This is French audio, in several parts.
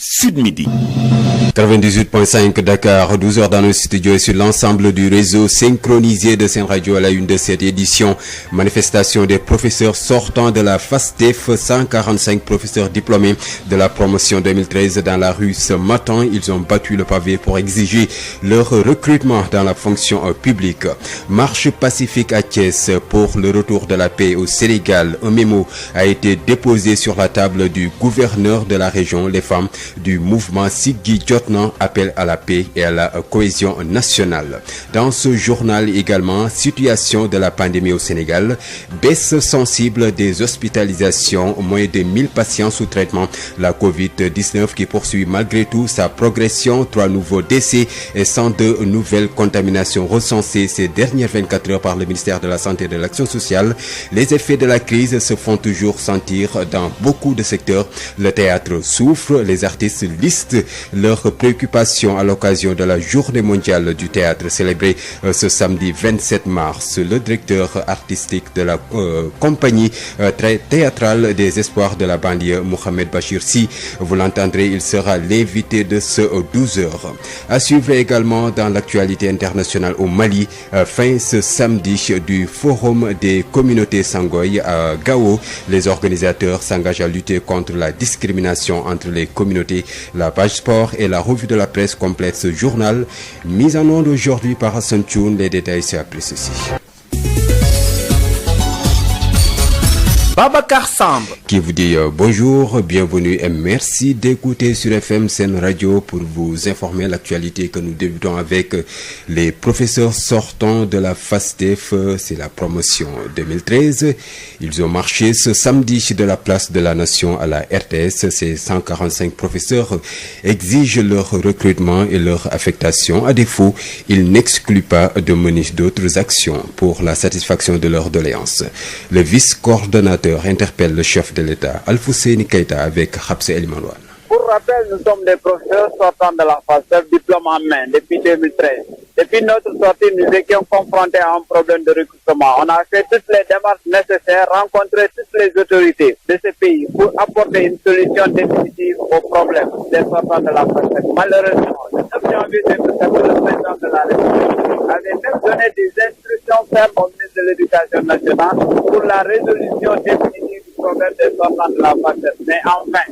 Sud Midi. 98.5 Dakar, 12h dans le studio et sur l'ensemble du réseau synchronisé de Sen Radio à la une de cette édition. Manifestation des professeurs sortant de la FASTEF, 145 professeurs diplômés de la promotion 2013 dans la rue ce matin. Ils ont battu le pavé pour exiger leur recrutement dans la fonction publique. Marche pacifique à Thiès pour le retour de la paix au Sénégal. Un mémo a été déposé sur la table du gouverneur de la région. Les femmes du mouvement Siggi Jotna appellent à la paix et à la cohésion nationale. Dans ce journal également, situation de la pandémie au Sénégal, baisse sensible des hospitalisations, moins de 1000 patients sous traitement. La Covid-19 qui poursuit malgré tout sa progression, 3 nouveaux décès et 102 nouvelles contaminations recensées ces dernières 24 heures par le ministère de la Santé et de l'Action sociale. Les effets de la crise se font toujours sentir dans beaucoup de secteurs. Le théâtre souffre, les artistes listent leurs préoccupations à l'occasion de la journée mondiale du théâtre célébrée ce samedi 27 mars. Le directeur artistique de la compagnie théâtrale des espoirs de la banlieue, Mohamed Bachir Sy, vous l'entendrez, il sera l'invité de ce 12h. À suivre également dans l'actualité internationale au Mali, fin ce samedi du Forum des communautés Sangoy à Gao. Les organisateurs s'engagent à lutter contre la discrimination entre les communautés. La page sport et la revue de la presse complète ce journal. Mise en onde aujourd'hui par Hassan Thioune. Les détails c'est après ceci. Babacar Samb qui vous dit bonjour, bienvenue et merci d'écouter sur FM Sen Radio pour vous informer l'actualité que nous débutons avec les professeurs sortants de la FASTEF, c'est la promotion 2013. Ils ont marché ce samedi de la place de la Nation à la RTS. Ces 145 professeurs exigent leur recrutement et leur affectation. À défaut, ils n'excluent pas de mener d'autres actions pour la satisfaction de leurs doléances. Le vice-coordonnateur interpelle le chef de l'État, Alfousseni Keïta, avec Habse Elimanouane. Pour rappel, nous sommes des professeurs sortant de la FASTEF, diplôme en main, depuis 2013. Depuis notre sortie, nous étions confrontés à un problème de recrutement. On a fait toutes les démarches nécessaires, rencontré toutes les autorités de ce pays pour apporter une solution définitive au problème des sortants de la FASTEF. Malheureusement, le 9 janvier 2014, le président de la République avait même donné des instructions fermes au ministre de l'Éducation nationale pour la résolution définitive du problème des sortants de la FASTEF. Mais enfin,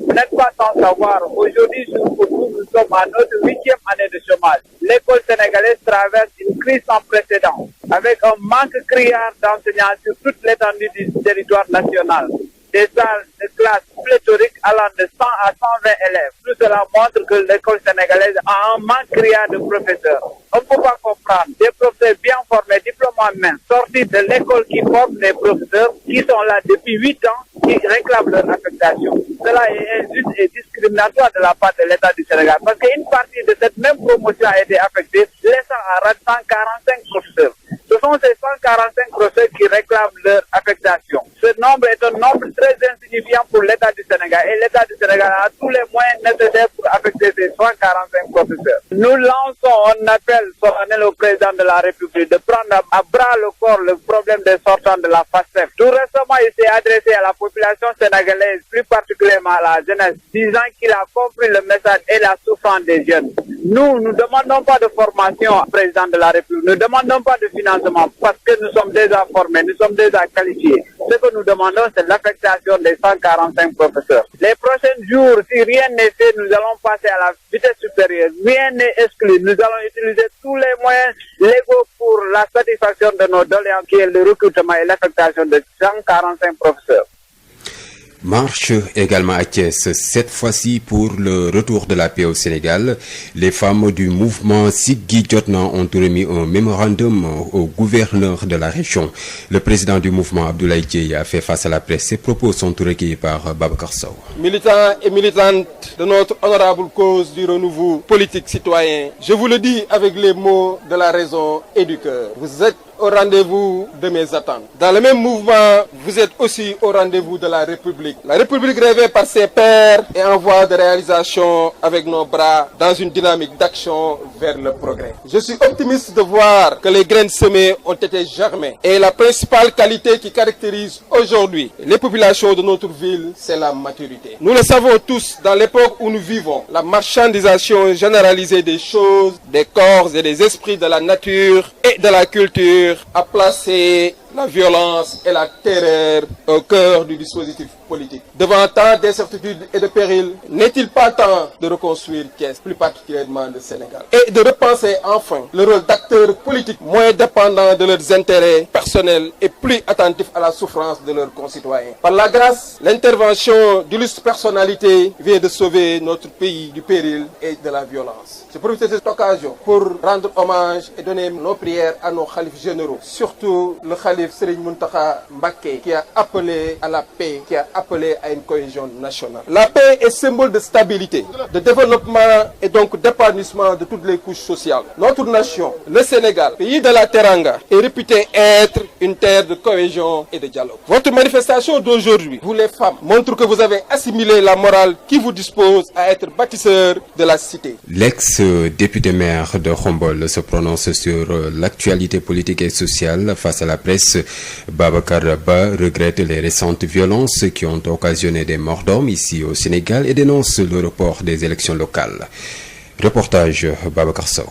vous n'êtes pas sans savoir, aujourd'hui, jusqu'au bout, nous sommes à notre 8e année de chômage. L'école sénégalaise traverse une crise sans précédent, avec un manque criard d'enseignants sur toute l'étendue du territoire national. Des salles de classe pléthoriques allant de 100 à 120 élèves. Tout cela montre que l'école sénégalaise a un manque criard de professeurs. On ne peut pas comprendre des professeurs bien formés, diplômes en main, sortis de l'école qui forme les professeurs, qui sont là depuis 8 ans, qui réclament leur affectation. Cela est injuste et discriminatoire de la part de l'État du Sénégal, parce qu'une partie de cette même promotion a été affectée, laissant à rate 145 professeurs. Ce sont ces 145 professeurs qui réclament leur affectation. Ce nombre est un nombre très insignifiant pour l'État du Sénégal, et l'État du Sénégal a tous les moyens nécessaires pour affecter ces 145 professeurs. Nous lançons un appel solennel au président de la République de prendre à bras le corps le problème des sortants de la FASTEF. Tout récemment, il s'est adressé à la population sénégalaise, plus particulièrement à la jeunesse, disant qu'il a compris le message et la souffrance des jeunes. Nous ne demandons pas de formation au président de la République, nous ne demandons pas de financement parce que nous sommes déjà formés, nous sommes déjà qualifiés. Ce que nous demandons, c'est l'affectation des 145 professeurs. Les prochains jours, si rien n'est fait, nous allons passer à la vitesse supérieure. Rien n'est exclu. Nous allons utiliser tous les moyens légaux pour la satisfaction de nos doléances, qui est le recrutement et l'affectation de 145 professeurs. Marche également à Thiès, cette fois-ci pour le retour de la paix au Sénégal. Les femmes du mouvement Siggi Jotna ont remis un mémorandum au gouverneur de la région. Le président du mouvement, Abdoulaye Dieye, a fait face à la presse. Ses propos sont recueillis par Babacar Sow. Militants et militantes de notre honorable cause du renouveau politique citoyen, je vous le dis avec les mots de la raison et du cœur. Vous êtes au rendez-vous de mes attentes. Dans le même mouvement, vous êtes aussi au rendez-vous de la République. La République rêvée par ses pairs et en voie de réalisation avec nos bras dans une dynamique d'action vers le progrès. Je suis optimiste de voir que les graines semées ont été germées. Et la principale qualité qui caractérise aujourd'hui les populations de notre ville, c'est la maturité. Nous le savons tous, dans l'époque où nous vivons, la marchandisation généralisée des choses, des corps et des esprits de la nature et de la culture a placé la violence et la terreur au cœur du dispositif politique. Devant tant d'incertitudes et de périls, n'est-il pas temps de reconstruire Thiès, plus particulièrement le Sénégal, et de repenser enfin le rôle d'acteurs politiques moins dépendants de leurs intérêts personnels et plus attentifs à la souffrance de leurs concitoyens. Par la grâce, l'intervention d'illustres personnalités vient de sauver notre pays du péril et de la violence. Je profite de cette occasion pour rendre hommage et donner nos prières à nos khalifes généraux, surtout le khalife Serigne Mountakha Mbacké qui a appelé à la paix, qui a appelé à une cohésion nationale. La paix est symbole de stabilité, de développement et donc d'épanouissement de toutes les couches sociales. Notre nation, le Sénégal, pays de la Teranga, est réputée être une terre de cohésion et de dialogue. Votre manifestation d'aujourd'hui, vous les femmes, montre que vous avez assimilé la morale qui vous dispose à être bâtisseur de la cité. L'ex-député maire de Khombole se prononce sur l'actualité politique et sociale face à la presse. Babacar Ba regrette les récentes violences qui ont occasionné des morts d'hommes ici au Sénégal et dénonce le report des élections locales. Reportage Babacar Sow.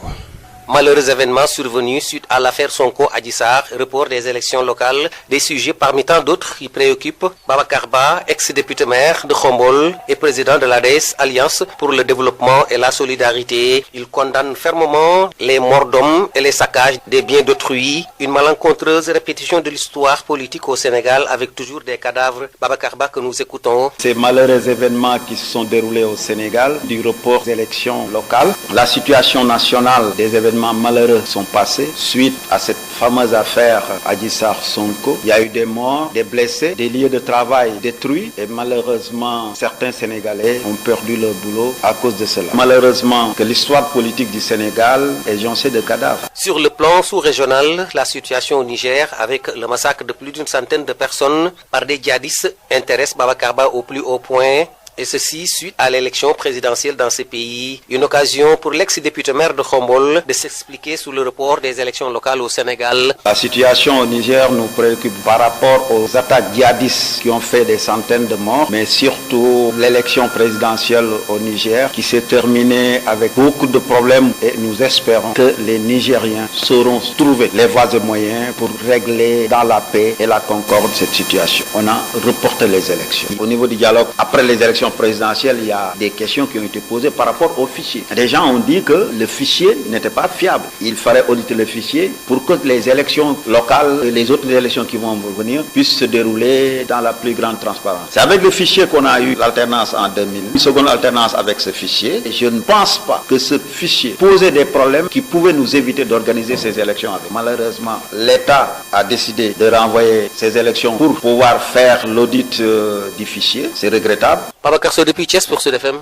Malheureux événements survenus suite à l'affaire Sonko Adji Sarr, report des élections locales, des sujets parmi tant d'autres qui préoccupent Babacar Ba, ex-député maire de Khombole et président de l'ADS Alliance pour le développement et la solidarité. Il condamne fermement les morts d'hommes et les saccages des biens d'autrui, une malencontreuse répétition de l'histoire politique au Sénégal avec toujours des cadavres. Babacar Ba que nous écoutons. Ces malheureux événements qui se sont déroulés au Sénégal, du report des élections locales, la situation nationale des événements malheureux sont passés suite à cette fameuse affaire Adji Sarr Sonko. Il y a eu des morts, des blessés, des lieux de travail détruits et malheureusement certains Sénégalais ont perdu leur boulot à cause de cela. Malheureusement que l'histoire politique du Sénégal est jonchée de cadavres. Sur le plan sous-régional, la situation au Niger avec le massacre de plus d'une centaine de personnes par des djihadistes intéresse Babacar Ba au plus haut point. Et ceci suite à l'élection présidentielle dans ce pays. Une occasion pour l'ex-député maire de Khombole de s'expliquer sur le report des élections locales au Sénégal. La situation au Niger nous préoccupe par rapport aux attaques djihadistes qui ont fait des centaines de morts, mais surtout l'élection présidentielle au Niger qui s'est terminée avec beaucoup de problèmes et nous espérons que les Nigériens sauront trouver les voies et moyens pour régler dans la paix et la concorde cette situation. On a reporté les élections. Au niveau du dialogue, après les élections présidentielle, il y a des questions qui ont été posées par rapport au fichier. Des gens ont dit que le fichier n'était pas fiable. Il fallait auditer le fichier pour que les élections locales et les autres élections qui vont venir puissent se dérouler dans la plus grande transparence. C'est avec le fichier qu'on a eu l'alternance en 2000. Une seconde alternance avec ce fichier. Et je ne pense pas que ce fichier posait des problèmes qui pouvaient nous éviter d'organiser ces élections avec. Malheureusement, l'État a décidé de renvoyer ces élections pour pouvoir faire l'audit du fichier. C'est regrettable. Babacar Sow depuis Thiès pour Sud FM.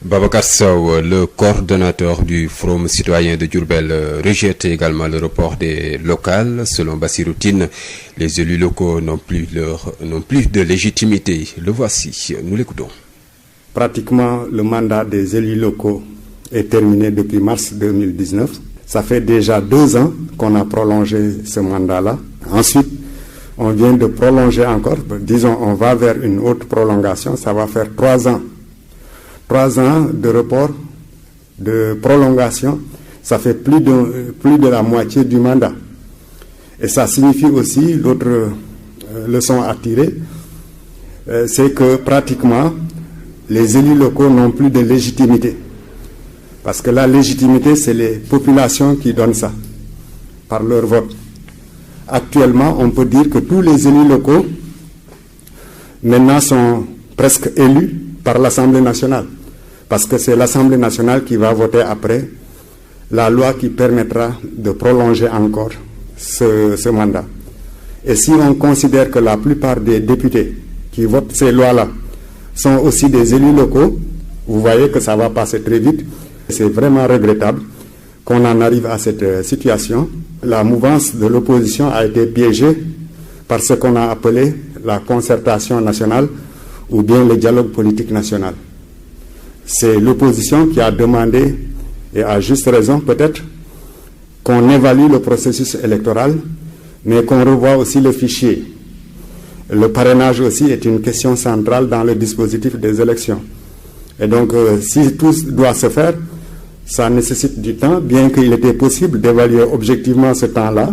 Babacar Sow, le coordonnateur du Forum citoyen de Diourbel, rejette également le report des locales. Selon Bassirou Tine, les élus locaux n'ont plus de légitimité. Le voici, nous l'écoutons. Pratiquement, le mandat des élus locaux est terminé depuis mars 2019. Ça fait déjà 2 ans qu'on a prolongé ce mandat-là. Ensuite, on vient de prolonger encore, disons, on va vers une autre prolongation, ça va faire 3 ans. 3 ans de report, de prolongation, ça fait plus de la moitié du mandat. Et ça signifie aussi, l'autre leçon à tirer, c'est que pratiquement, les élus locaux n'ont plus de légitimité. Parce que la légitimité, c'est les populations qui donnent ça, par leur vote. Actuellement, on peut dire que tous les élus locaux maintenant sont presque élus par l'Assemblée nationale. Parce que c'est l'Assemblée nationale qui va voter après la loi qui permettra de prolonger encore ce mandat. Et si on considère que la plupart des députés qui votent ces lois-là sont aussi des élus locaux, vous voyez que ça va passer très vite. C'est vraiment regrettable qu'on en arrive à cette situation. La mouvance de l'opposition a été piégée par ce qu'on a appelé la concertation nationale ou bien le dialogue politique national. C'est l'opposition qui a demandé, et à juste raison peut-être, qu'on évalue le processus électoral, mais qu'on revoie aussi le fichier. Le parrainage aussi est une question centrale dans le dispositif des élections. Et donc, si tout doit se faire, ça nécessite du temps, bien qu'il était possible d'évaluer objectivement ce temps-là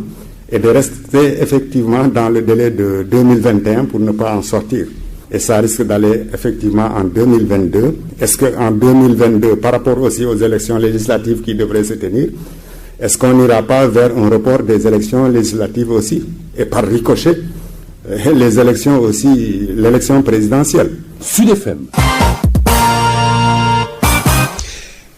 et de rester effectivement dans le délai de 2021 pour ne pas en sortir. Et ça risque d'aller effectivement en 2022. Est-ce qu'en 2022, par rapport aussi aux élections législatives qui devraient se tenir, est-ce qu'on n'ira pas vers un report des élections législatives aussi? Et par ricochet, les élections aussi, l'élection présidentielle. Sud FM.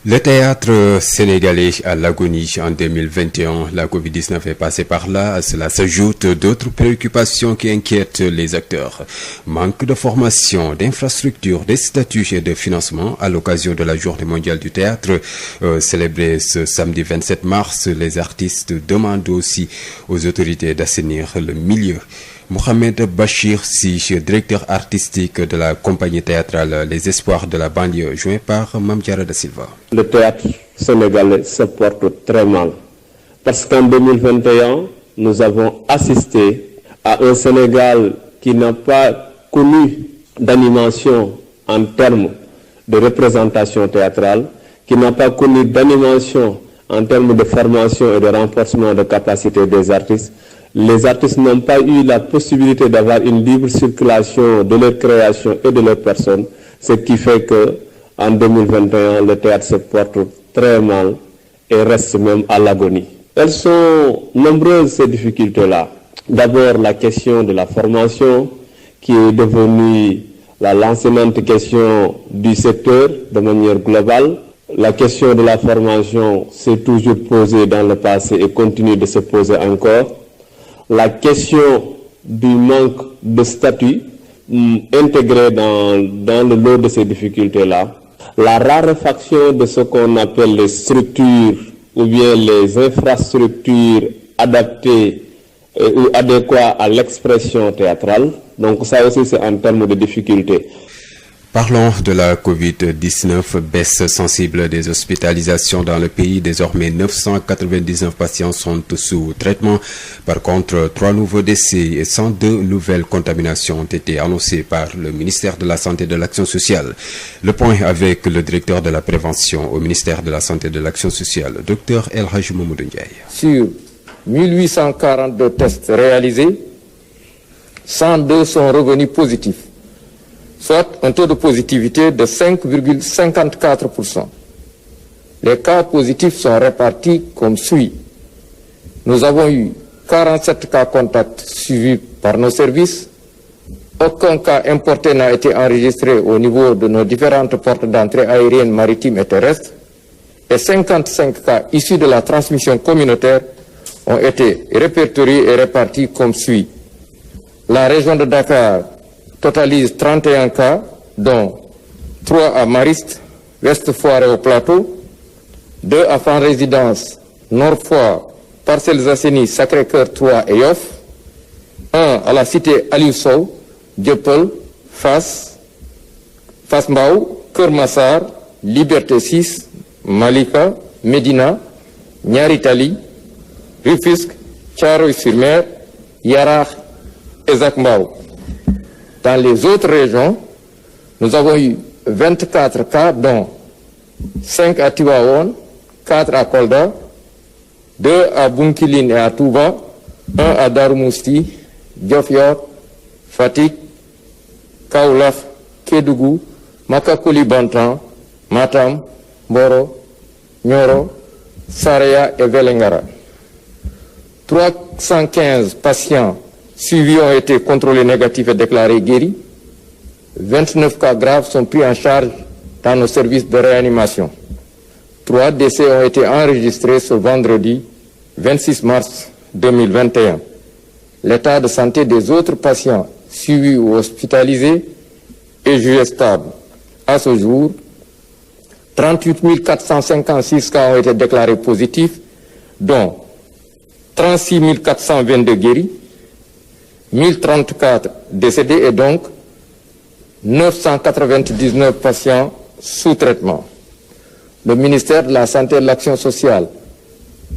Le théâtre sénégalais à l'agonie en 2021, la Covid-19 est passée par là. À cela s'ajoutent d'autres préoccupations qui inquiètent les acteurs. Manque de formation, d'infrastructures, de statuts et de financement. À l'occasion de la Journée mondiale du théâtre, célébrée ce samedi 27 mars, les artistes demandent aussi aux autorités d'assainir le milieu. Mohamed Bachir Sy, directeur artistique de la compagnie théâtrale Les Espoirs de la banlieue, joint par Mame Diarra Da Silva. Le théâtre sénégalais se porte très mal parce qu'en 2021, nous avons assisté à un Sénégal qui n'a pas connu d'animation en termes de représentation théâtrale, qui n'a pas connu d'animation en termes de formation et de renforcement de capacité des artistes. Les artistes n'ont pas eu la possibilité d'avoir une libre circulation de leur création et de leurs personnes, ce qui fait que en 2021, le théâtre se porte très mal et reste même à l'agonie. Elles sont nombreuses ces difficultés-là. D'abord, la question de la formation qui est devenue la lancinante question du secteur de manière globale. La question de la formation s'est toujours posée dans le passé et continue de se poser encore. La question du manque de statut intégré dans le lot de ces difficultés-là. La raréfaction de ce qu'on appelle les structures ou bien les infrastructures adaptées ou adéquates à l'expression théâtrale. Donc ça aussi c'est en termes de difficultés. Parlons de la Covid-19, baisse sensible des hospitalisations dans le pays. Désormais, 999 patients sont sous traitement. Par contre, 3 nouveaux décès et 102 nouvelles contaminations ont été annoncées par le ministère de la Santé et de l'Action sociale. Le point avec le directeur de la prévention au ministère de la Santé et de l'Action sociale, Dr El Hadji Mamadou Ndiaye. Sur 1842 tests réalisés, 102 sont revenus positifs, soit un taux de positivité de 5,54%. Les cas positifs sont répartis comme suit. Nous avons eu 47 cas contacts suivis par nos services. Aucun cas importé n'a été enregistré au niveau de nos différentes portes d'entrée aériennes, maritimes et terrestres. Et 55 cas issus de la transmission communautaire ont été répertoriés et répartis comme suit. La région de Dakar totalise 31 cas, dont 3 à Mariste, Ouest Foire et au Plateau, 2 à Fann Résidence, Nord Foire, Parcelles Assainies, Sacré-Cœur 3 et Yoff, 1 à la cité Aliou Sow, Dieuppeul, Fass Mbao, Keur Massar, Liberté 6, Malika, Médina, Niary Tally, Rufisque, Thiaroye-sur-Mer, Yarakh et Zac Mbao. Dans les autres régions, nous avons eu 24 cas, dont 5 à Tivaouane, 4 à Kolda, 2 à Bounkiling et à Touba, 1 à Darou Mousty, Diofior, Fatick, Kaolack, Kédougou, Makakuli-Bantan, Matam, Mboro, Nioro, Saraya et Vélingara. 315 patients suivis ont été contrôlés négatifs et déclarés guéris. 29 cas graves sont pris en charge dans nos services de réanimation. 3 décès ont été enregistrés ce vendredi 26 mars 2021. L'état de santé des autres patients suivis ou hospitalisés est jugé stable. À ce jour, 38 456 cas ont été déclarés positifs, dont 36 422 guéris, 1034 décédés et donc 999 patients sous traitement. Le ministère de la Santé et de l'Action sociale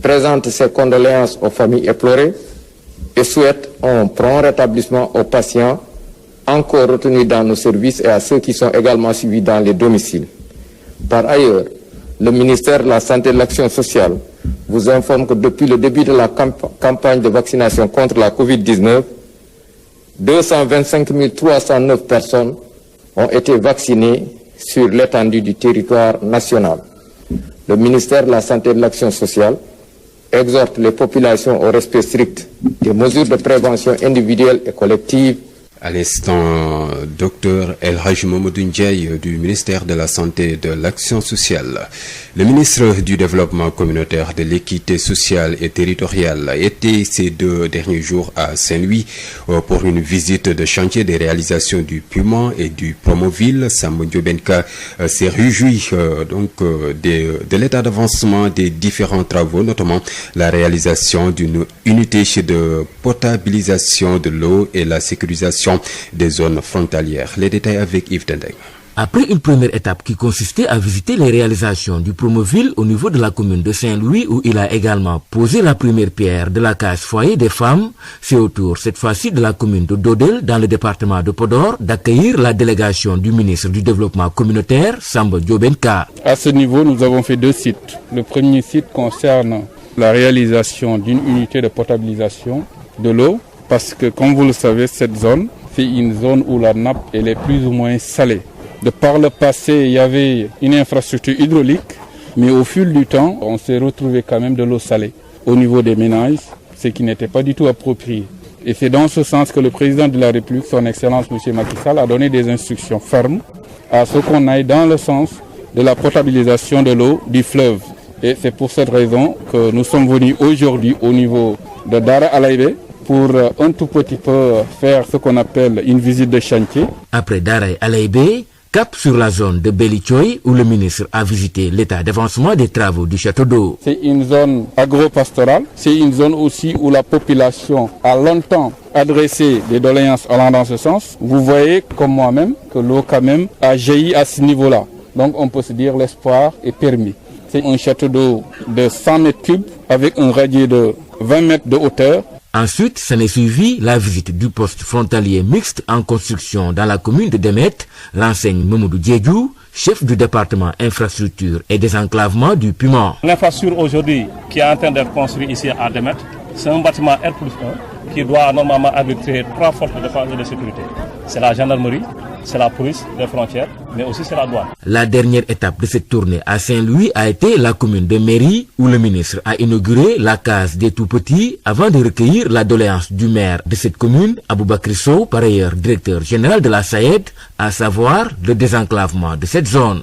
présente ses condoléances aux familles éplorées et souhaite un prompt rétablissement aux patients encore retenus dans nos services et à ceux qui sont également suivis dans les domiciles. Par ailleurs, le ministère de la Santé et de l'Action sociale vous informe que depuis le début de la campagne de vaccination contre la COVID-19, 225 309 personnes ont été vaccinées sur l'étendue du territoire national. Le ministère de la Santé et de l'Action sociale exhorte les populations au respect strict des mesures de prévention individuelle et collective. À l'instant, Dr El Hadj Mamadou Ndiaye du ministère de la Santé et de l'Action sociale. Le ministre du Développement communautaire, de l'équité sociale et territoriale était ces 2 derniers jours à Saint-Louis pour une visite de chantier des réalisations du Puma et du Promoville. Samba Ndiobenka s'est réjoui de l'état d'avancement des différents travaux, notamment la réalisation d'une unité de potabilisation de l'eau et la sécurisation des zones frontalières. Les détails avec Yves Tendeng. Après une première étape qui consistait à visiter les réalisations du Promoville au niveau de la commune de Saint-Louis, où il a également posé la première pierre de la case foyer des femmes, c'est au tour cette fois-ci de la commune de Dodel, dans le département de Podor, d'accueillir la délégation du ministre du Développement communautaire, Samba Ndiobenka. À ce niveau, nous avons fait 2 sites. Le premier site concerne la réalisation d'une unité de potabilisation de l'eau, parce que, comme vous le savez, cette zone, c'est une zone où la nappe elle est plus ou moins salée. De par le passé, il y avait une infrastructure hydraulique, mais au fil du temps, on s'est retrouvé quand même de l'eau salée au niveau des ménages, ce qui n'était pas du tout approprié. Et c'est dans ce sens que le président de la République, son Excellence M. Macky Sall, a donné des instructions fermes à ce qu'on aille dans le sens de la potabilisation de l'eau du fleuve. Et c'est pour cette raison que nous sommes venus aujourd'hui au niveau de Dara Alaïbe pour un tout petit peu faire ce qu'on appelle une visite de chantier. Après Dara Alaïbe, cap sur la zone de Belichoy où le ministre a visité l'état d'avancement des travaux du château d'eau. C'est une zone agro-pastorale, c'est une zone aussi où la population a longtemps adressé des doléances allant dans ce sens. Vous voyez comme moi-même que l'eau quand même a jailli à ce niveau-là. Donc on peut se dire l'espoir est permis. C'est un château d'eau de 100 mètres cubes avec un radier de 20 mètres de hauteur. Ensuite, s'en est suivi la visite du poste frontalier mixte en construction dans la commune de Demet, l'enseigne Mamadou Diédhiou, chef du département infrastructure et désenclavement du Puma. L'infrastructure aujourd'hui qui est en train d'être construite ici à Demet, c'est un bâtiment R+1 qui doit normalement abriter 3 forces de défense et de sécurité. C'est la gendarmerie, c'est la police des frontières, mais aussi c'est la douane. La dernière étape de cette tournée à Saint-Louis a été la commune de Méry, où le ministre a inauguré la case des tout-petits avant de recueillir la doléance du maire de cette commune, Aboubakry Sow, par ailleurs directeur général de la SAED, à savoir le désenclavement de cette zone.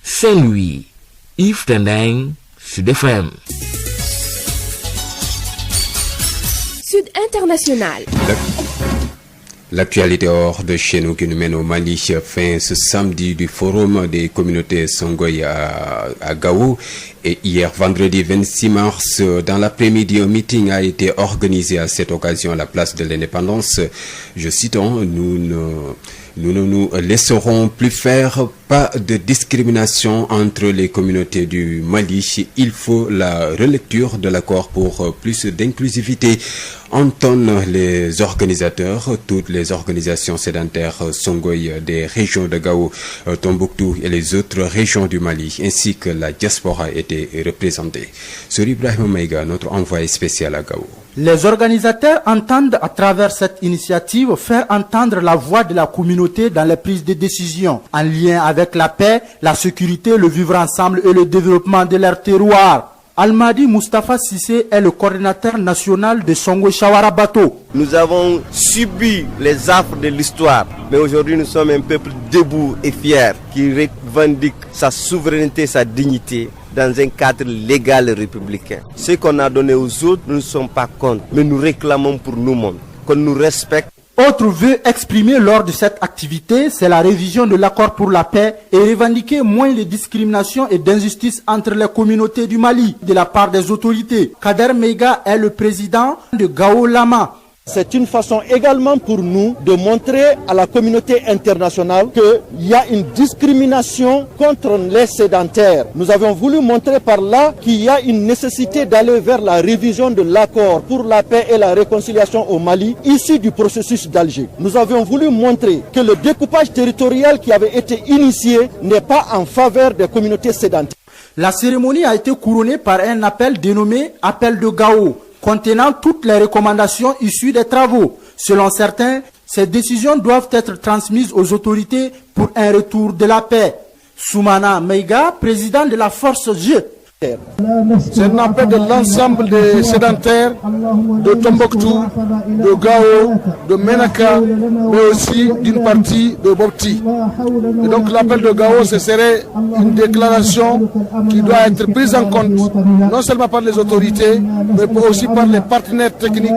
Saint-Louis, Yves Tendeng, Sud FM. Sud International. L'actualité hors de chez nous qui nous mène au Mali, fin ce samedi du forum des communautés Songoï à Gao. Et hier, vendredi 26 mars, dans l'après-midi, un meeting a été organisé à cette occasion à la place de l'Indépendance. Je cite, nous ne nous laisserons plus faire, pas de discrimination entre les communautés du Mali. Il faut la relecture de l'accord pour plus d'inclusivité, entonnent les organisateurs. Toutes les organisations sédentaires Songoï des régions de Gao, Tombouctou et les autres régions du Mali, ainsi que la diaspora étaient représentées. Sur Ibrahim Maïga, notre envoyé spécial à Gao. Les organisateurs entendent à travers cette initiative faire entendre la voix de la communauté dans les prises de décision en lien avec la paix, la sécurité, le vivre ensemble et le développement de leur terroir. Almadi Mustafa Sissé est le coordinateur national de Songo Chawara Bato. Nous avons subi les affres de l'histoire, mais aujourd'hui nous sommes un peuple debout et fier qui revendique sa souveraineté, sa dignité dans un cadre légal et républicain. Ce qu'on a donné aux autres, nous ne sommes pas contre, mais nous réclamons pour nous-mêmes qu'on nous respecte Autre vœu exprimé lors de cette activité, c'est la révision de l'accord pour la paix et revendiquer moins les discriminations et d'injustices entre les communautés du Mali de la part des autorités. Kader Meiga est le président de Gao Lama. C'est une façon également pour nous de montrer à la communauté internationale qu'il y a une discrimination contre les sédentaires. Nous avons voulu montrer par là qu'il y a une nécessité d'aller vers la révision de l'accord pour la paix et la réconciliation au Mali, issu du processus d'Alger. Nous avons voulu montrer que le découpage territorial qui avait été initié n'est pas en faveur des communautés sédentaires. La cérémonie a été couronnée par un appel dénommé « Appel de Gao », contenant toutes les recommandations issues des travaux. Selon certains, ces décisions doivent être transmises aux autorités pour un retour de la paix. Soumana Meiga, président de la force G. C'est un appel de l'ensemble des sédentaires de Tombouctou, de Gao, de Menaka, mais aussi d'une partie de Bopti. Et donc l'appel de Gao, ce serait une déclaration qui doit être prise en compte, non seulement par les autorités, mais aussi par les partenaires techniques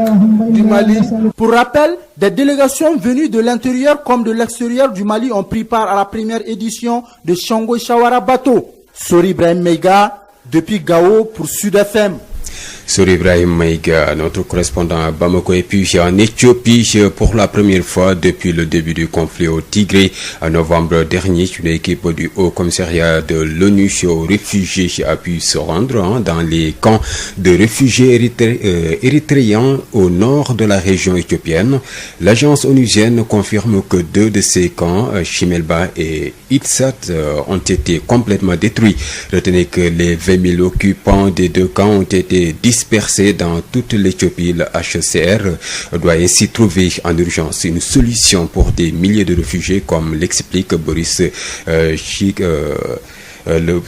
du Mali. Pour rappel, des délégations venues de l'intérieur comme de l'extérieur du Mali ont pris part à la première édition de Shango Shawara Bato. Sori Ibrahim Meiga, depuis Gao pour Sud FM. Sur Ibrahim Maïga, notre correspondant à Bamako, et puis en Éthiopie, pour la première fois depuis le début du conflit au Tigré, en novembre dernier, une équipe du Haut Commissariat de l'ONU aux réfugiés a pu se rendre dans les camps de réfugiés érythréens au nord de la région éthiopienne. L'agence onusienne confirme que 2 de ces camps, Chimelba et Itsat, ont été complètement détruits. Retenez que les 20 000 occupants des 2 camps ont été dispersés dans toute l'Éthiopie. Le HCR doit ainsi trouver en urgence une solution pour des milliers de réfugiés, comme l'explique Boris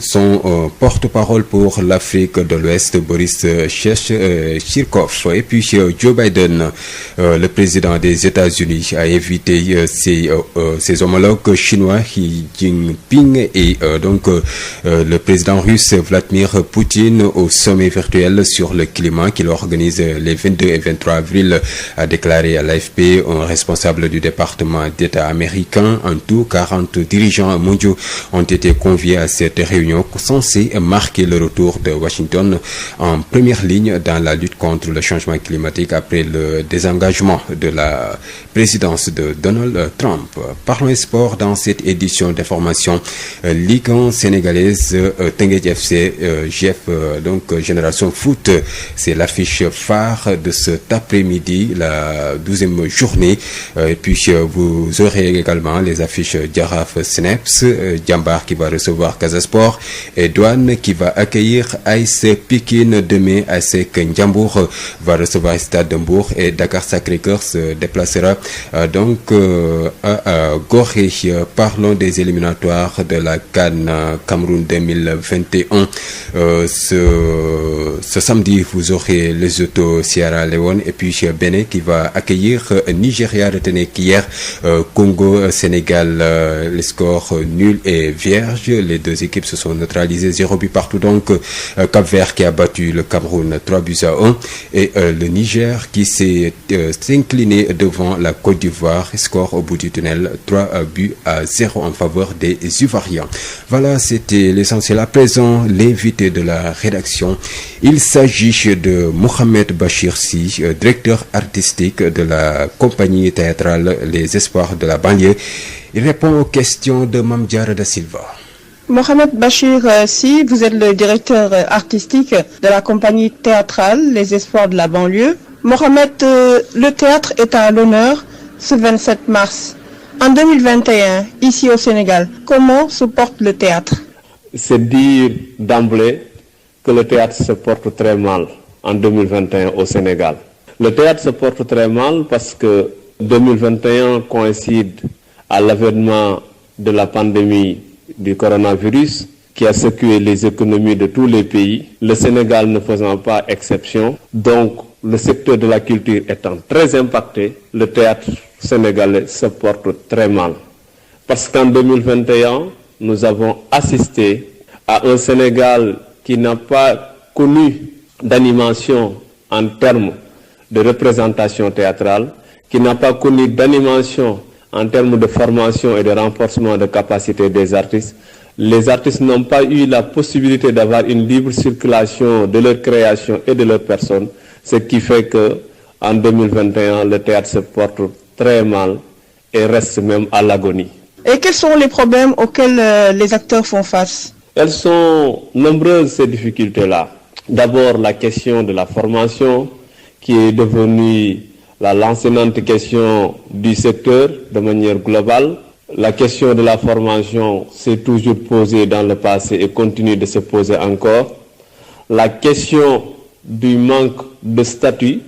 son porte-parole pour l'Afrique de l'Ouest, Boris Chirkov. Et puis Joe Biden, le président des États-Unis, a invité ses homologues chinois Xi Jinping et le président russe Vladimir Poutine au sommet virtuel sur le climat qu'il organise les 22 et 23 avril, a déclaré à l'AFP un responsable du département d'État américain. En tout, 40 dirigeants mondiaux ont été conviés à cette réunion censée marquer le retour de Washington en première ligne dans la lutte contre le changement climatique après le désengagement de la présidence de Donald Trump. Parlons sport dans cette édition d'information. Ligue 1 sénégalaise, Teungueth FC, Génération Foot, c'est l'affiche phare de cet après-midi, la 12e journée. Et puis vous aurez également les affiches Jaraaf Snaps, Jambar qui va recevoir Casasport et Douane qui va accueillir AS Pikine demain. ASEC Ndiambour va recevoir Stade de Mbour et Dakar Sacré-Cœur se déplacera à Gorée. Parlons des éliminatoires de la CAN Cameroun 2021. Ce samedi, vous aurez Lesotho, Sierra Leone et puis Bénin qui va accueillir Nigeria. Retenez qu'hier, Congo, Sénégal, les scores nuls et vierges. Les 2 équipes se sont neutralisées 0 but partout. Donc, Cap-Vert qui a battu le Cameroun 3-1 et le Niger qui s'est incliné devant la Côte d'Ivoire. Score au bout du tunnel 3-0 en faveur des Ivoiriens. Voilà, c'était l'essentiel. À présent, l'invité de la rédaction. Il s'agit de Mohamed Bachir Sy, directeur artistique de la compagnie théâtrale Les Espoirs de la banlieue. Il répond aux questions de Mame Diarra Da Silva. Mohamed Bachir Sy, vous êtes le directeur artistique de la compagnie théâtrale Les Espoirs de la banlieue. Mohamed, le théâtre est à l'honneur ce 27 mars. En 2021, ici au Sénégal, comment se porte le théâtre? C'est dire d'emblée que le théâtre se porte très mal en 2021 au Sénégal. Le théâtre se porte très mal parce que 2021 coïncide à l'avènement de la pandémie du coronavirus qui a secoué les économies de tous les pays, le Sénégal ne faisant pas exception. Donc, le secteur de la culture étant très impacté, le théâtre sénégalais se porte très mal. Parce qu'en 2021, nous avons assisté à un Sénégal qui n'a pas connu d'animation en termes de représentation théâtrale, qui n'a pas connu d'animation en termes de formation et de renforcement de capacité des artistes, les artistes n'ont pas eu la possibilité d'avoir une libre circulation de leur création et de leur personne, ce qui fait que en 2021, le théâtre se porte très mal et reste même à l'agonie. Et quels sont les problèmes auxquels les acteurs font face? Elles sont nombreuses, ces difficultés-là. D'abord, la question de la formation, qui est devenue la lancinante question du secteur de manière globale. La question de la formation s'est toujours posée dans le passé et continue de se poser encore. La question du manque de statut,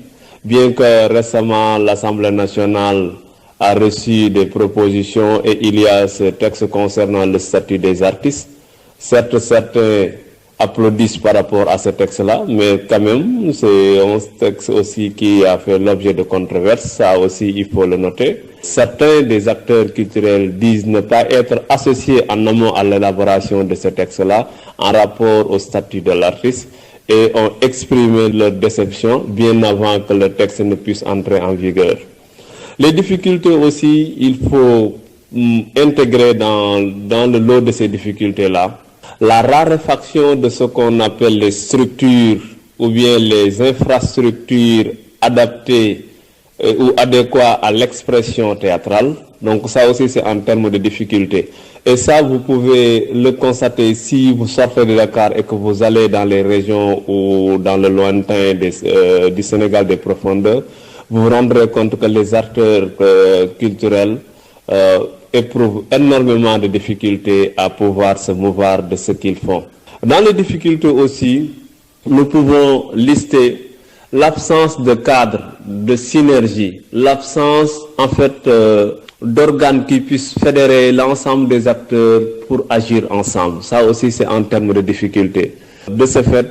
bien que récemment l'Assemblée nationale a reçu des propositions et il y a ce texte concernant le statut des artistes. Certes, certains applaudissent par rapport à ce texte-là, mais quand même, c'est un texte aussi qui a fait l'objet de controverses, ça aussi il faut le noter. Certains des acteurs culturels disent ne pas être associés en amont à l'élaboration de ce texte-là en rapport au statut de l'artiste et ont exprimé leur déception bien avant que le texte ne puisse entrer en vigueur. Les difficultés aussi, il faut intégrer dans le lot de ces difficultés-là la raréfaction de ce qu'on appelle les structures ou bien les infrastructures adaptées ou adéquates à l'expression théâtrale. Donc ça aussi c'est en termes de difficultés. Et ça vous pouvez le constater si vous sortez de Dakar et que vous allez dans les régions ou dans le lointain du Sénégal des profondeurs. Vous vous rendrez compte que les acteurs culturels éprouvent énormément de difficultés à pouvoir se mouvoir de ce qu'ils font. Dans les difficultés aussi, nous pouvons lister l'absence de cadre, de synergie, l'absence en fait d'organes qui puissent fédérer l'ensemble des acteurs pour agir ensemble. Ça aussi c'est en termes de difficultés. De ce fait,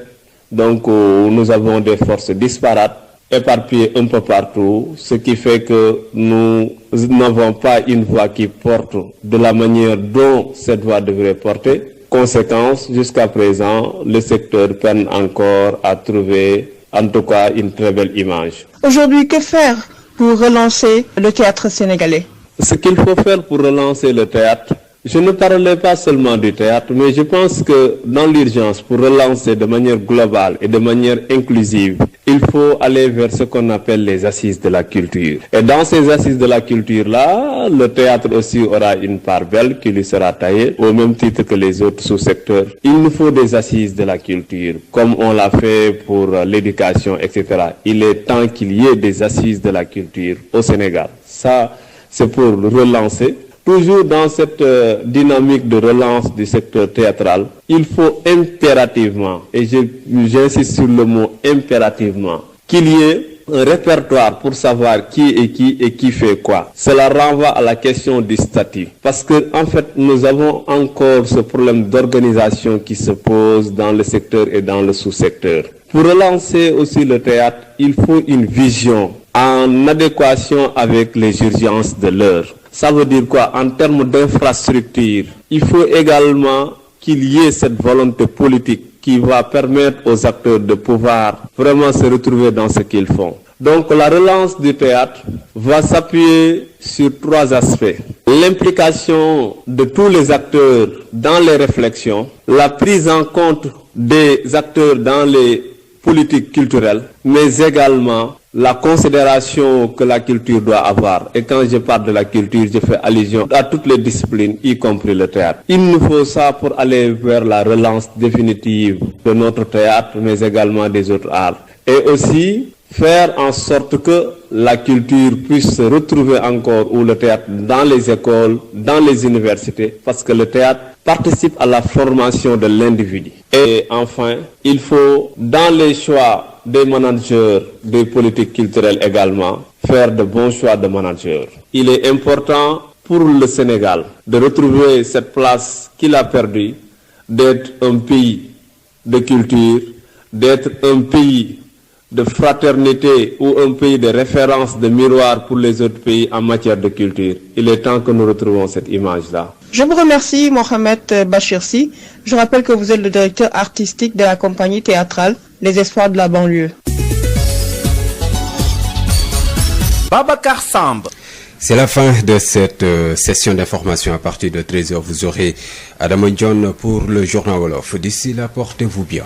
donc nous avons des forces disparates, éparpillés un peu partout, ce qui fait que nous n'avons pas une voix qui porte de la manière dont cette voix devrait porter. Conséquence, jusqu'à présent, le secteur peine encore à trouver, en tout cas, une très belle image. Aujourd'hui, que faire pour relancer le théâtre sénégalais? Ce qu'il faut faire pour relancer le théâtre, je ne parlais pas seulement du théâtre, mais je pense que dans l'urgence, pour relancer de manière globale et de manière inclusive, il faut aller vers ce qu'on appelle les assises de la culture. Et dans ces assises de la culture-là, le théâtre aussi aura une part belle qui lui sera taillée, au même titre que les autres sous-secteurs. Il nous faut des assises de la culture, comme on l'a fait pour l'éducation, etc. Il est temps qu'il y ait des assises de la culture au Sénégal. Ça, c'est pour relancer. Toujours dans cette dynamique de relance du secteur théâtral, il faut impérativement, et j'insiste sur le mot impérativement, qu'il y ait un répertoire pour savoir qui et qui fait quoi. Cela renvoie à la question du statut. Parce que, en fait, nous avons encore ce problème d'organisation qui se pose dans le secteur et dans le sous-secteur. Pour relancer aussi le théâtre, il faut une vision en adéquation avec les urgences de l'heure. Ça veut dire quoi? En termes d'infrastructure, il faut également qu'il y ait cette volonté politique qui va permettre aux acteurs de pouvoir vraiment se retrouver dans ce qu'ils font. Donc la relance du théâtre va s'appuyer sur 3 aspects. L'implication de tous les acteurs dans les réflexions, la prise en compte des acteurs dans les politiques culturelles, mais également la considération que la culture doit avoir. Et quand je parle de la culture, je fais allusion à toutes les disciplines, y compris le théâtre. Il nous faut ça pour aller vers la relance définitive de notre théâtre, mais également des autres arts. Et aussi faire en sorte que la culture puisse se retrouver encore, ou le théâtre, dans les écoles, dans les universités, parce que le théâtre participe à la formation de l'individu. Et enfin, il faut, dans les choix des managers des politiques culturelles également, faire de bons choix de managers. Il est important pour le Sénégal de retrouver cette place qu'il a perdue, d'être un pays de culture, d'être un pays de fraternité ou un pays de référence, de miroir pour les autres pays en matière de culture. Il est temps que nous retrouvons cette image-là. Je vous remercie, Mohamed Bachir Sy. Je rappelle que vous êtes le directeur artistique de la compagnie théâtrale Les Espoirs de la banlieue. Babacar Samb. C'est la fin de cette session d'information. À partir de 13h, vous aurez Adam John pour le journal Wolof. D'ici là, portez-vous bien.